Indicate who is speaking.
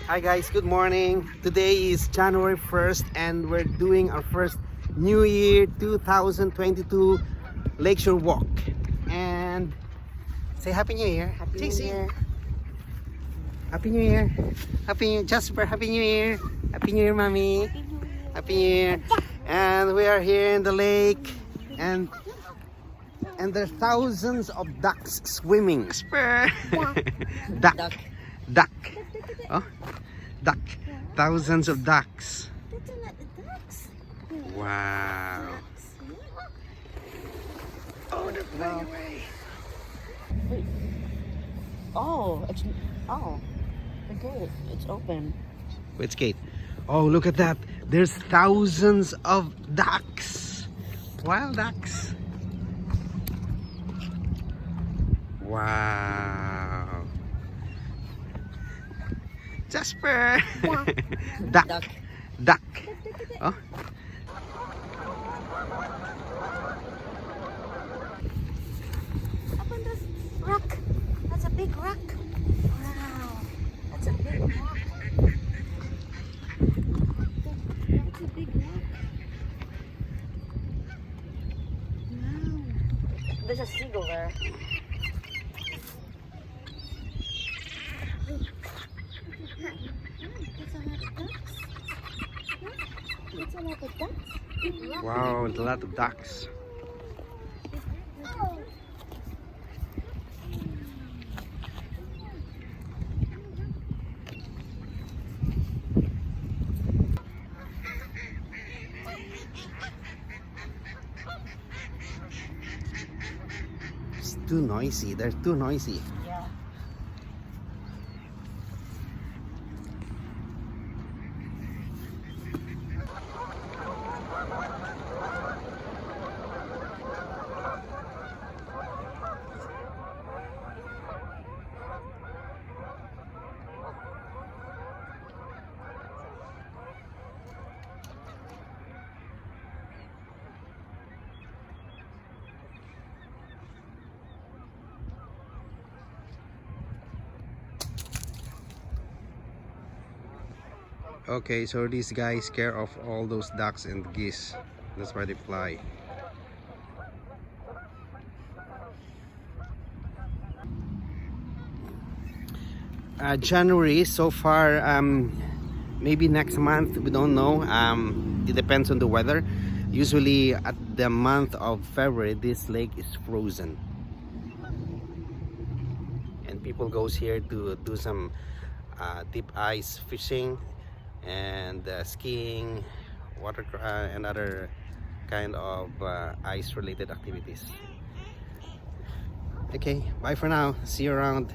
Speaker 1: Hi guys, good morning. Today is January 1st and we're doing our first New Year 2022 Lakeshore Walk. And say Happy New Year.
Speaker 2: Happy New
Speaker 1: JC.
Speaker 2: Year.
Speaker 1: Happy New Year. Happy New Year. Jasper, Happy New Year. Happy New Year, Mommy. Happy New Year. And we are here in the lake and there's thousands of ducks swimming. Spur. Duck. Duck. Oh, duck. Thousands of ducks.
Speaker 2: That's a lot of ducks.
Speaker 1: Wow. Oh, they're flying away.
Speaker 2: Wait. Oh, the gate. It's open.
Speaker 1: Which gate? Oh, look at that. There's thousands of ducks. Wild ducks. Wow. Jasper. Duck.
Speaker 2: Duck.
Speaker 1: Duck. Oh.
Speaker 2: Up on this rock. That's a big rock. Wow. That's a big rock. That's a big rock. Wow. There's a seagull there. That's a lot of ducks.
Speaker 1: Wow, a lot of ducks. It's too noisy. They're too noisy.
Speaker 2: Yeah.
Speaker 1: Okay, so these guys care of all those ducks and geese. That's why they fly. January so far, maybe next month, we don't know. It depends on the weather. Usually at the month of February, this lake is frozen. And people goes here to do some deep ice fishing and skiing, and other kind of ice related activities. Okay, bye for now. See you around.